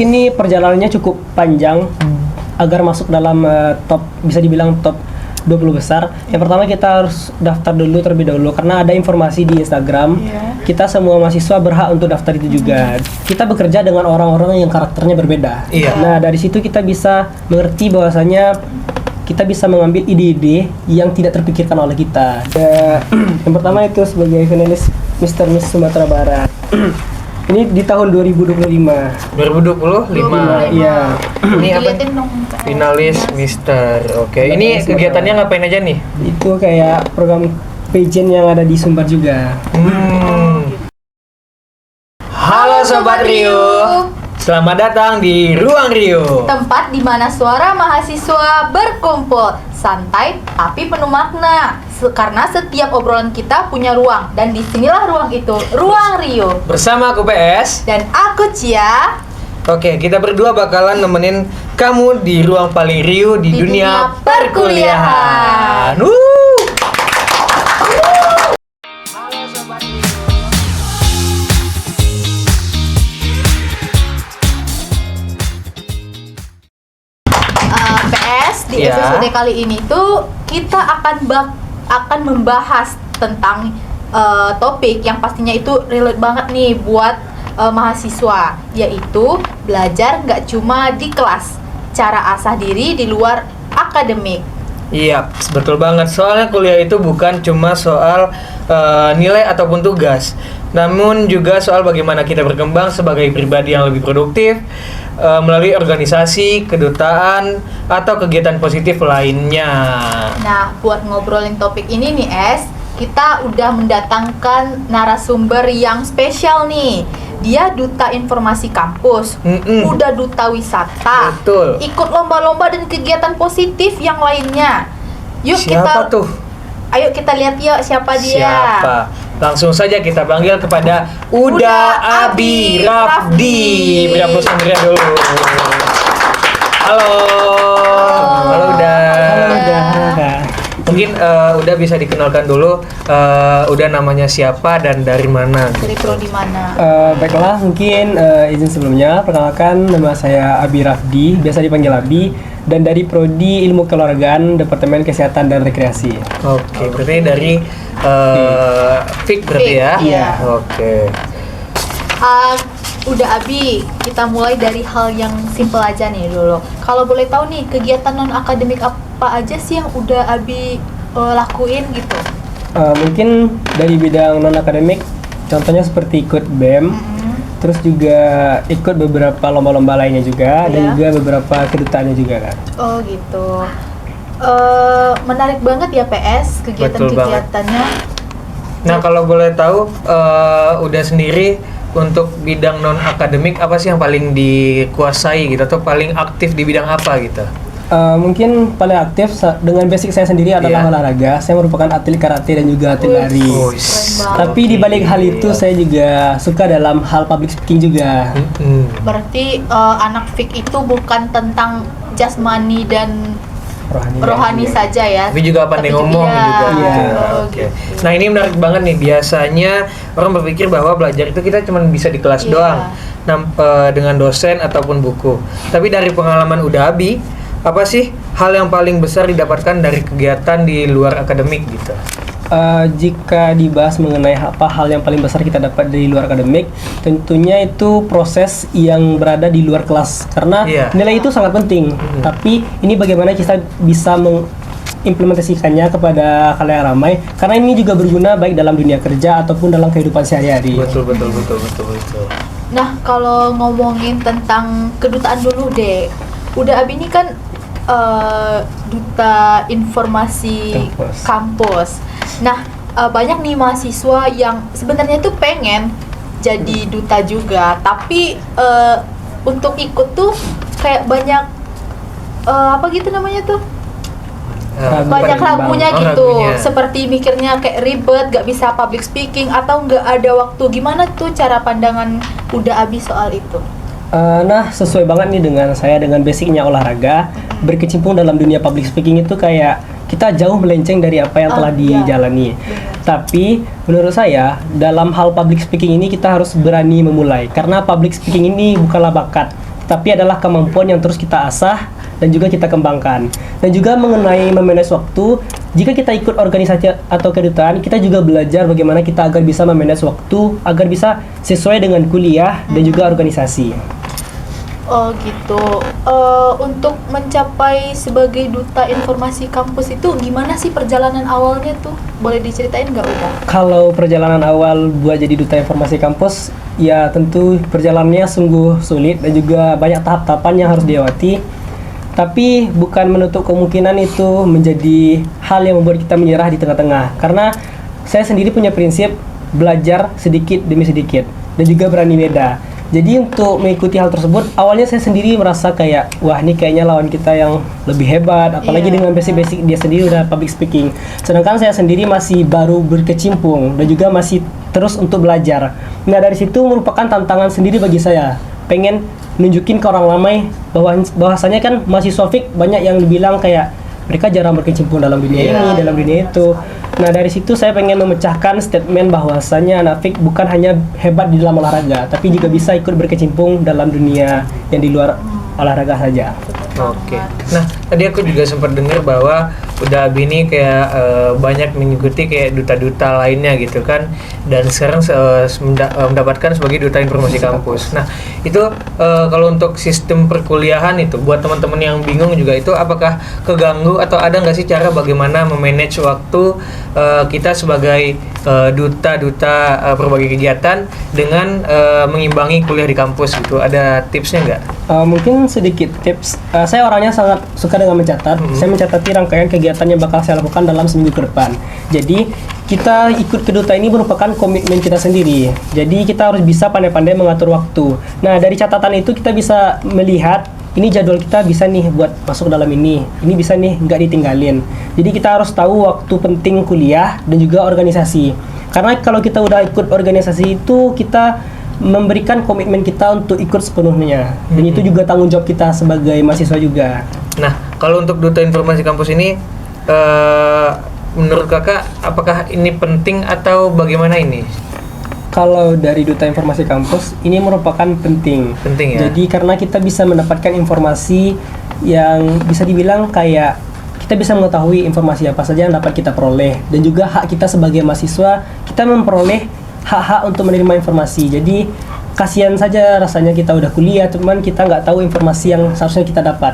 Ini perjalanannya cukup panjang agar masuk dalam top, bisa dibilang top 20 besar. Yang pertama kita harus daftar dulu terlebih dahulu karena ada informasi di Instagram. Kita semua mahasiswa berhak untuk daftar itu juga. Kita bekerja dengan orang-orang yang karakternya berbeda. Nah, dari situ kita bisa mengerti bahwasanya kita bisa mengambil ide-ide yang tidak terpikirkan oleh kita. Yang pertama itu sebagai finalis Mr. Miss Sumatera Barat. Ini di tahun 2025. 2025. Iya. Ini apa? Finalis Mister. Oke. Ini kegiatannya ngapain aja nih? Itu kayak program pageant yang ada di Sumbar juga. Halo Sobat Rio. Selamat datang di Ruang Rio. Tempat di mana suara mahasiswa berkumpul, santai tapi penuh makna. Karena setiap obrolan kita punya ruang, dan disinilah ruang itu, Ruang Rio. Bersama aku PS Dan aku Cia. Oke, kita berdua bakalan nemenin kamu di ruang paling Rio di dunia perkuliahan. PS di Ya. episode kali ini tuh kita akan membahas tentang topik yang pastinya itu relate banget nih buat mahasiswa, yaitu belajar nggak cuma di kelas, cara asah diri di luar akademik. Iya, betul banget. Soalnya kuliah itu bukan cuma soal nilai ataupun tugas, namun juga soal bagaimana kita berkembang sebagai pribadi yang lebih produktif melalui organisasi, kedutaan, atau kegiatan positif lainnya. Nah, buat ngobrolin topik ini nih kita udah mendatangkan narasumber yang spesial nih. Dia duta informasi kampus, udah duta wisata, Betul. ikut lomba-lomba dan kegiatan positif yang lainnya. Yuk Siapa tuh? Ayo kita lihat yuk siapa dia. Siapa? Langsung saja kita panggil kepada Uda Abi Rafdi. Beri aplaus yang meriah dulu. Halo. Halo Uda. Mungkin Uda bisa dikenalkan dulu. Uda namanya siapa dan dari mana? Dari prodi mana? Baiklah, mungkin izin sebelumnya perkenalkan, nama saya Abi Rafdi, biasa dipanggil Abi, dan dari Prodi Ilmu Keolahragaan Departemen Kesehatan dan Rekreasi. Oke, berarti dari FIK berarti ya? Iya. Oke. Udah Abi, kita mulai dari hal yang simple aja nih dulu. Kalau boleh tahu nih, kegiatan non akademik apa aja sih yang udah Abi lakuin gitu? Mungkin dari bidang non akademik, contohnya seperti ikut BEM, terus juga ikut beberapa lomba-lomba lainnya juga, dan juga beberapa kedutaannya juga kan. Oh gitu. Menarik banget ya PS kegiatan-kegiatannya. Nah, kalau boleh tahu Uda sendiri untuk bidang non akademik apa sih yang paling dikuasai gitu, atau paling aktif di bidang apa gitu? Mungkin paling aktif dengan basic saya sendiri adalah olahraga. Saya merupakan atlet karate dan juga atlet lari. Tapi di balik hal itu saya juga suka dalam hal public speaking juga. Berarti anak FIK itu bukan tentang jasmani dan rohani saja ya. Tapi juga pandai ngomong juga. Iya. Oke. Nah, ini menarik banget nih. Biasanya orang berpikir bahwa belajar itu kita cuma bisa di kelas doang, dengan dosen ataupun buku. Tapi dari pengalaman Uda Abi, apa sih hal yang paling besar didapatkan dari kegiatan di luar akademik gitu? Jika dibahas mengenai apa hal yang paling besar kita dapat dari luar akademik, tentunya itu proses yang berada di luar kelas, karena nilai itu sangat penting. Tapi ini bagaimana kita bisa mengimplementasikannya kepada khalayak ramai, karena ini juga berguna baik dalam dunia kerja ataupun dalam kehidupan sehari-hari. Betul. Nah, kalau ngomongin tentang kedutaan dulu deh. Udah Abi ini kan duta informasi kampus. Nah, banyak nih mahasiswa yang sebenarnya tuh pengen jadi duta juga, tapi untuk ikut tuh kayak banyak apa gitu namanya tuh? Banyak ragunya gitu, seperti mikirnya kayak ribet, gak bisa public speaking atau gak ada waktu. Gimana tuh cara pandangan Uda Abi soal itu? Nah, sesuai banget nih dengan saya, dengan basicnya olahraga, berkecimpung dalam dunia public speaking itu kayak kita jauh melenceng dari apa yang telah dijalani. Tapi menurut saya dalam hal public speaking ini kita harus berani memulai, karena public speaking ini bukanlah bakat, tapi adalah kemampuan yang terus kita asah dan juga kita kembangkan. Dan juga mengenai memanage waktu, jika kita ikut organisasi atau kedutaan, kita juga belajar bagaimana kita agar bisa memanage waktu, agar bisa sesuai dengan kuliah dan juga organisasi. Oh gitu. Untuk mencapai sebagai duta informasi kampus itu gimana sih perjalanan awalnya tuh? Boleh diceritain nggak udah? Kalau perjalanan awal buat jadi duta informasi kampus, ya tentu perjalanannya sungguh sulit dan juga banyak tahap-tahapan yang harus dilewati. Tapi bukan menutup kemungkinan itu menjadi hal yang membuat kita menyerah di tengah-tengah. Karena saya sendiri punya prinsip belajar sedikit demi sedikit dan juga berani beda. Jadi untuk mengikuti hal tersebut, awalnya saya sendiri merasa kayak, wah ini kayaknya lawan kita yang lebih hebat, apalagi dengan basic-basic dia sendiri udah public speaking. Sedangkan saya sendiri masih baru berkecimpung dan juga masih terus untuk belajar. Nah dari situ merupakan tantangan sendiri bagi saya. Pengen nunjukin ke orang ramai bahwasanya kan mahasiswa FIK banyak yang dibilang kayak mereka jarang berkecimpung dalam dunia ini, dalam dunia itu. Nah dari situ saya pengen memecahkan statement bahwasanya anak FIK bukan hanya hebat di dalam olahraga, tapi juga bisa ikut berkecimpung dalam dunia yang di luar olahraga saja. Oke. Nah, tadi aku juga sempat dengar bahwa udah Abi ini kayak banyak mengikuti kayak duta-duta lainnya gitu kan, dan sekarang mendapatkan sebagai duta informasi kampus. Nah, itu kalau untuk sistem perkuliahan itu buat teman-teman yang bingung juga itu apakah keganggu atau ada nggak sih cara bagaimana memanage waktu kita sebagai duta-duta berbagai kegiatan dengan mengimbangi kuliah di kampus gitu? Ada tipsnya nggak? Mungkin sedikit tips. Saya orangnya sangat suka dengan mencatat. Saya mencatati rangkaian kegiatan yang bakal saya lakukan dalam seminggu ke depan. Jadi kita ikut ke duta ini merupakan komitmen kita sendiri. Jadi kita harus bisa pandai-pandai mengatur waktu. Nah dari catatan itu kita bisa melihat ini jadwal kita bisa nih buat masuk dalam ini bisa nih nggak ditinggalin. Jadi kita harus tahu waktu penting kuliah dan juga organisasi. Karena kalau kita udah ikut organisasi itu kita memberikan komitmen kita untuk ikut sepenuhnya, dan itu juga tanggung jawab kita sebagai mahasiswa juga. Nah, kalau untuk duta informasi kampus ini, menurut kakak, apakah ini penting atau bagaimana ini? Kalau dari duta informasi kampus, ini merupakan penting. Penting ya? Jadi karena kita bisa mendapatkan informasi yang bisa dibilang kayak kita bisa mengetahui informasi apa saja yang dapat kita peroleh, dan juga hak kita sebagai mahasiswa, kita memperoleh hak-hak untuk menerima informasi. Jadi kasihan saja rasanya kita udah kuliah cuman kita nggak tahu informasi yang seharusnya kita dapat.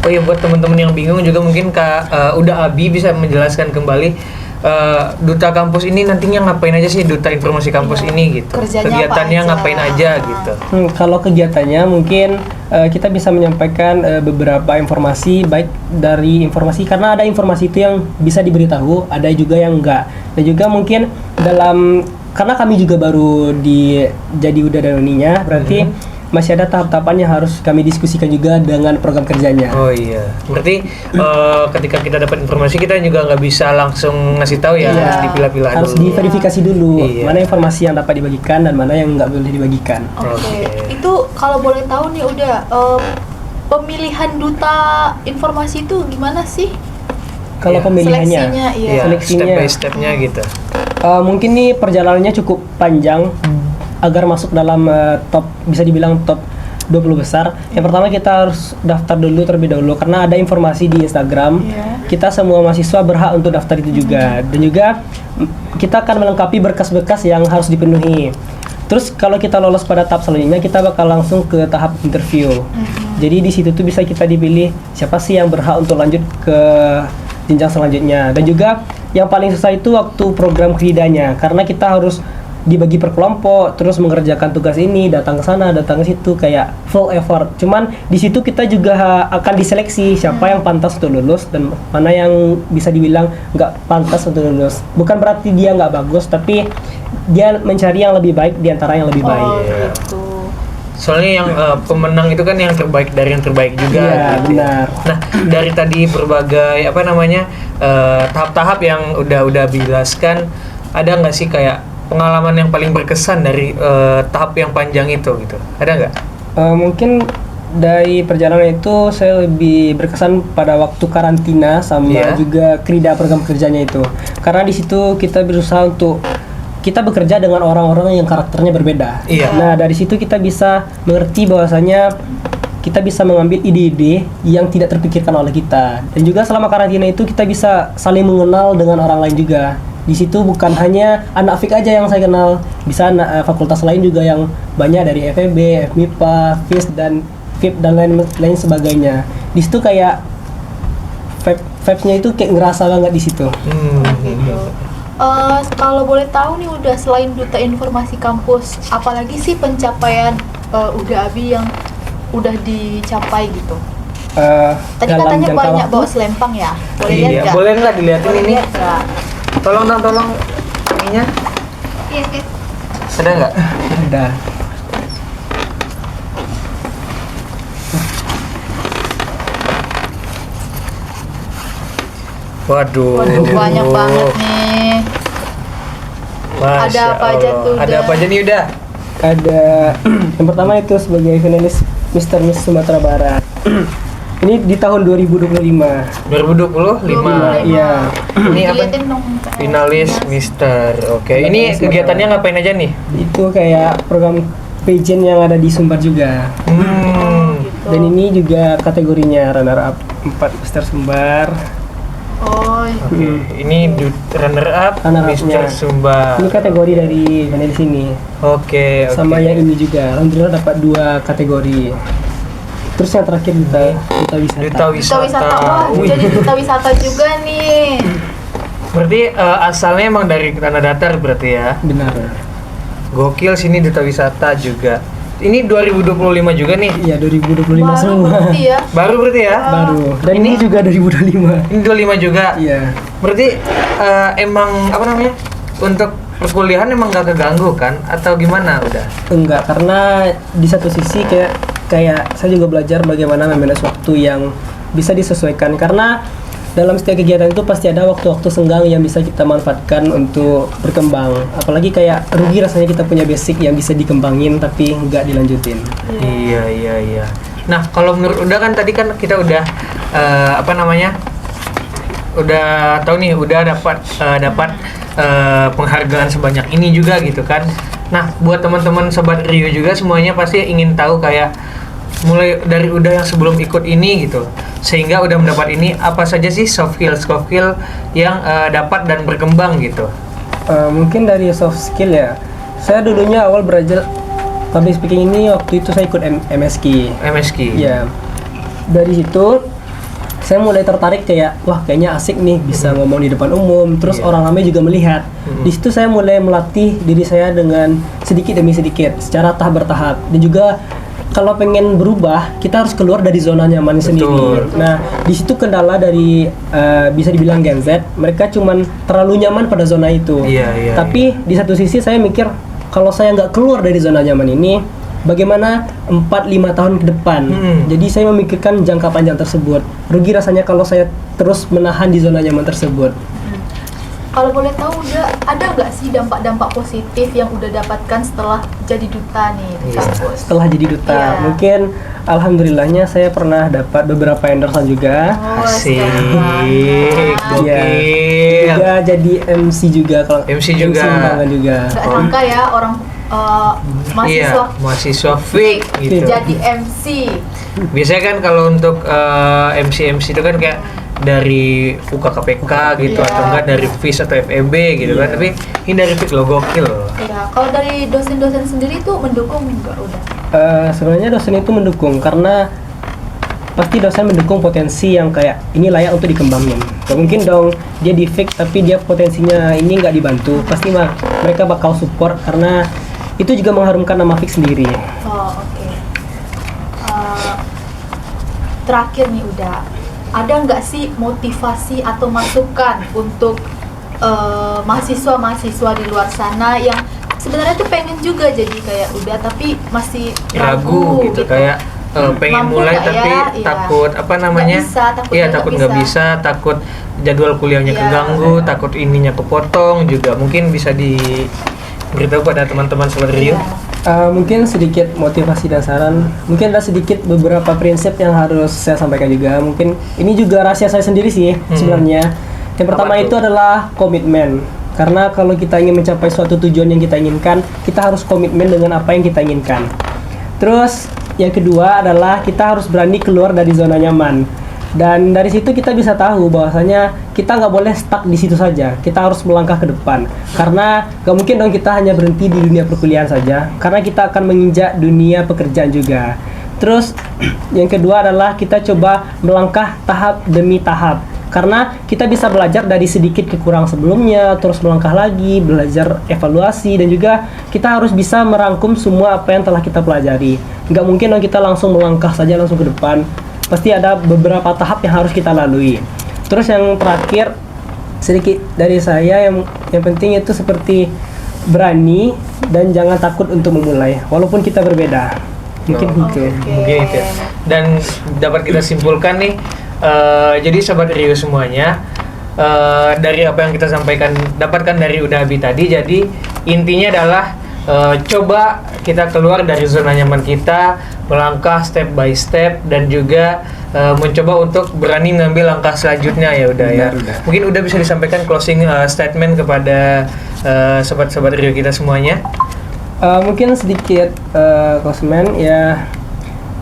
Oh iya, buat teman-teman yang bingung juga mungkin udah Abi bisa menjelaskan kembali duta kampus ini nantinya ngapain aja sih, duta informasi kampus ini gitu. Kerjanya kegiatannya apa aja? ngapain aja gitu. Kalau kegiatannya mungkin kita bisa menyampaikan beberapa informasi, baik dari informasi karena ada informasi itu yang bisa diberitahu, ada juga yang enggak. Dan juga mungkin karena kami juga baru jadi udah dauninya, berarti masih ada tahap-tahapan yang harus kami diskusikan juga dengan program kerjanya. Oh iya, berarti ketika kita dapat informasi kita juga nggak bisa langsung ngasih tahu ya, harus dipilah-pilah harus dulu. diverifikasi dulu mana informasi yang dapat dibagikan dan mana yang nggak boleh dibagikan. Oke. Itu kalau boleh tahu nih udah pemilihan duta informasi itu gimana sih? Kalau pemilihannya, step by stepnya gitu. Mungkin nih perjalanannya cukup panjang agar masuk dalam bisa dibilang top 20 besar. Yang pertama kita harus daftar dulu terlebih dahulu karena ada informasi di Instagram. Kita semua mahasiswa berhak untuk daftar itu juga. Dan juga kita akan melengkapi berkas-berkas yang harus dipenuhi. Terus kalau kita lolos pada tahap selanjutnya kita bakal langsung ke tahap interview. Jadi di situ tuh bisa kita dipilih siapa sih yang berhak untuk lanjut ke jenjang selanjutnya. Dan juga yang paling susah itu waktu program kridanya karena kita harus dibagi per kelompok, terus mengerjakan tugas ini, datang ke sana, datang ke situ, kayak full effort. Cuman di situ kita juga akan diseleksi siapa yang pantas untuk lulus dan mana yang bisa dibilang nggak pantas untuk lulus. Bukan berarti dia nggak bagus, tapi dia mencari yang lebih baik di antara yang lebih baik. Gitu. Soalnya yang pemenang itu kan yang terbaik dari yang terbaik juga. Iya, gitu. benar. Nah, dari tadi berbagai tahap-tahap yang udah dijelaskan, ada nggak sih kayak pengalaman yang paling berkesan dari tahap yang panjang itu gitu? Ada nggak? Mungkin dari perjalanan itu saya lebih berkesan pada waktu karantina sama juga krida program kerjanya itu. Karena di situ kita berusaha untuk kita bekerja dengan orang-orang yang karakternya berbeda. Iya. Nah, dari situ kita bisa mengerti bahwasanya kita bisa mengambil ide-ide yang tidak terpikirkan oleh kita. Dan juga selama karantina itu kita bisa saling mengenal dengan orang lain juga. Di situ bukan hanya anak FIK aja yang saya kenal, bisa anak fakultas lain juga yang banyak dari FEB, FMIPA, FIS dan FIP dan lain sebagainya. Di situ kayak vibes-nya itu kayak ngerasa banget di situ. Gitu. Kalau boleh tahu nih, udah selain duta informasi kampus, apalagi sih pencapaian Uda Abi yang udah dicapai gitu? Tadi Dalam katanya jangka banyak waktu, bawa selempang ya, boleh lihat Iya, nggak? boleh nggak dilihatin Boleh ini? lihat nggak? Tolong dong, tolong ininya. Iya, oke. Ada nggak? ada. Waduh. Waduh, banyak banget nih. Masya Ada apa aja Allah. tuh, Ada Uda? apa aja nih udah? Ada yang pertama itu sebagai finalis Mr. Miss Sumatera Barat. Ini di tahun 2025. 2025. Iya. Ini apa? Diliatin dong. Finalis Mister. Oke, ini kegiatannya ngapain aja nih? Itu kayak program pageant yang ada di Sumbar juga. Gitu. Dan ini juga kategorinya runner up 4 Mister Sumbar. Oh, Oke, ini runner up Runner Mister up-nya. Sumbar. Ini kategori dari finalis ini. Oke, oke. Sama yang ini juga. Alhamdulillah dapat 2 kategori. Terus yang terakhir duta wisata. Duta duta wisata. Wah, Wih. jadi duta wisata juga nih. Berarti asalnya emang dari Tanah Datar berarti ya? Benar. Gokil sini duta wisata juga. Ini 2025 juga nih. Iya, 2025 Baru semua. berarti ya. Baru berarti ya? Baru. Dan ini juga 2025. Ini 25 juga. Iya. Berarti emang apa namanya? Untuk perkuliahan emang gak keganggu kan? Atau gimana udah? Enggak, karena di satu sisi kayak saya juga belajar bagaimana memanage waktu yang bisa disesuaikan, karena dalam setiap kegiatan itu pasti ada waktu-waktu senggang yang bisa kita manfaatkan untuk berkembang. Apalagi kayak rugi rasanya kita punya basic yang bisa dikembangin tapi nggak dilanjutin. Iya. Nah, kalau menurut Uda kan tadi kan kita udah apa namanya? Udah tahu nih, udah dapat penghargaan sebanyak ini juga gitu kan. Nah, buat teman-teman sobat Rio juga semuanya pasti ingin tahu kayak mulai dari Uda yang sebelum ikut ini gitu, sehingga udah mendapat ini, apa saja sih soft skill yang dapat dan berkembang gitu. Mungkin dari soft skill ya. Saya dulunya awal belajar public speaking ini waktu itu saya ikut MSK. MSK. Iya. Dari situ saya mulai tertarik kayak wah kayaknya asik nih bisa ngomong di depan umum, terus Iya. orang ramai juga melihat. Di situ saya mulai melatih diri saya dengan sedikit demi sedikit secara tahap bertahap, dan juga kalau pengen berubah kita harus keluar dari zona nyaman sendiri. Nah, di situ kendala dari bisa dibilang Gen Z, mereka cuman terlalu nyaman pada zona itu. Iya. Tapi di satu sisi saya mikir kalau saya nggak keluar dari zona nyaman ini, bagaimana 4-5 tahun ke depan. Jadi saya memikirkan jangka panjang tersebut. Rugi rasanya kalau saya terus menahan di zona nyaman tersebut. Kalau boleh tahu, udah ada nggak sih dampak-dampak positif yang udah dapatkan setelah jadi duta nih di kampus? Setelah jadi duta, Iya. mungkin alhamdulillahnya saya pernah dapat beberapa endorsean juga. Oh, Asik, sekarang. gokil. Juga jadi MC juga kalau MC juga. undangan juga. Nggak sangka ya orang mahasiswa Iya, mahasiswa FIK gitu. jadi MC. Biasanya kan kalau untuk MC itu kan kayak dari UKKPK gitu, Iya. atau enggak dari FIS atau FEB gitu kan. Iya. Tapi ini dari FIK lo gokil. Ya, kalau dari dosen-dosen sendiri tuh mendukung nggak udah? Sebenarnya dosen itu mendukung karena pasti dosen mendukung potensi yang kayak ini layak untuk dikembangin. Gak mungkin dong dia di fake tapi dia potensinya ini nggak dibantu. Pasti mereka bakal support karena itu juga mengharumkan nama fake sendiri. Oh, oke. Terakhir nih, udah ada nggak sih motivasi atau masukan untuk mahasiswa-mahasiswa di luar sana yang sebenarnya tuh pengen juga jadi kayak udah tapi masih Ragu gitu, kayak pengen Mampu mulai nggak tapi ya? Iya. takut apa namanya? Nggak bisa, takut Iya, nggak takut nggak bisa. bisa, takut jadwal kuliahnya Iya. keganggu, takut ininya kepotong juga. Mungkin bisa diberitahu pada teman-teman Sobat Rio. Mungkin sedikit motivasi dan saran. Mungkin ada sedikit beberapa prinsip yang harus saya sampaikan juga. Mungkin ini juga rahasia saya sendiri sih sebenarnya. Yang pertama Apa tuh? itu adalah komitmen. Karena kalau kita ingin mencapai suatu tujuan yang kita inginkan, kita harus komitmen dengan apa yang kita inginkan. Terus yang kedua adalah kita harus berani keluar dari zona nyaman. Dan dari situ kita bisa tahu bahwasanya kita nggak boleh stuck di situ saja. Kita harus melangkah ke depan. Karena nggak mungkin dong kita hanya berhenti di dunia perkuliahan saja. Karena kita akan menginjak dunia pekerjaan juga. Terus yang kedua adalah kita coba melangkah tahap demi tahap. Karena kita bisa belajar dari sedikit kekurangan sebelumnya, terus melangkah lagi, belajar evaluasi, dan juga kita harus bisa merangkum semua apa yang telah kita pelajari. Nggak mungkin dong kita langsung melangkah saja langsung ke depan. Pasti ada beberapa tahap yang harus kita lalui. Terus yang terakhir sedikit dari saya yang penting itu seperti berani dan jangan takut untuk memulai walaupun kita berbeda. Mungkin gitu. Mungkin itu. Dan dapat kita simpulkan nih, jadi Sobat Rio semuanya, dari apa yang kita sampaikan dapatkan dari Udabi tadi, jadi intinya adalah coba kita keluar dari zona nyaman kita, melangkah step by step, dan juga mencoba untuk berani mengambil langkah selanjutnya ya udah ya. Mungkin udah bisa disampaikan closing statement kepada sobat-sobat Rio kita semuanya. Mungkin sedikit closing ya,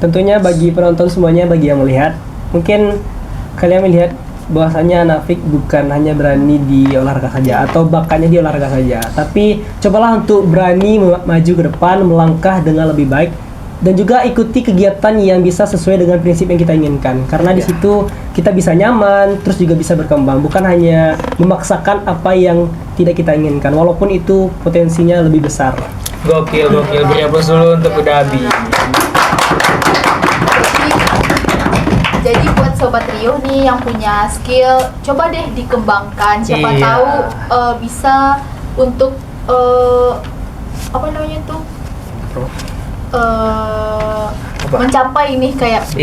tentunya bagi penonton semuanya, bagi yang melihat, mungkin kalian melihat bahwasanya Nafik bukan hanya berani di olahraga saja atau bakatnya di olahraga saja, tapi cobalah untuk berani maju ke depan, melangkah dengan lebih baik, dan juga ikuti kegiatan yang bisa sesuai dengan prinsip yang kita inginkan. Karena di situ kita bisa nyaman, terus juga bisa berkembang, bukan hanya memaksakan apa yang tidak kita inginkan, walaupun itu potensinya lebih besar. Gokil, beri aplaus dulu untuk Udabi. Jadi buat Sobat Rio nih yang punya skill, coba deh dikembangkan. Siapa tahu bisa untuk apa namanya tuh? Mencapai ini kayak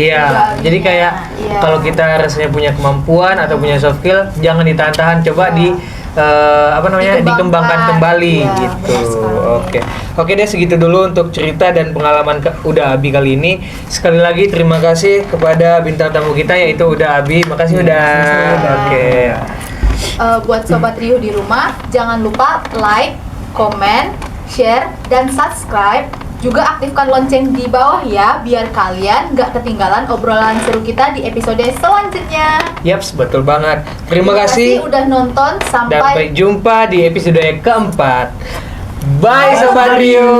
jadi kayak kalau kita rasanya punya kemampuan atau punya soft skill, jangan ditahan-tahan, coba dikembangkan kembali gitu. Oke deh, segitu dulu untuk cerita dan pengalaman Udabi kali ini. Sekali lagi terima kasih kepada bintang tamu kita yaitu Udabi. Makasih udah. Oke. Buat Sobat Rio di rumah, jangan lupa like, comment, share, dan subscribe. Juga aktifkan lonceng di bawah ya, biar kalian gak ketinggalan obrolan seru kita di episode selanjutnya. Yaps, betul banget. Terima kasih udah nonton, sampai jumpa di episode keempat. Bye Sobat Rio.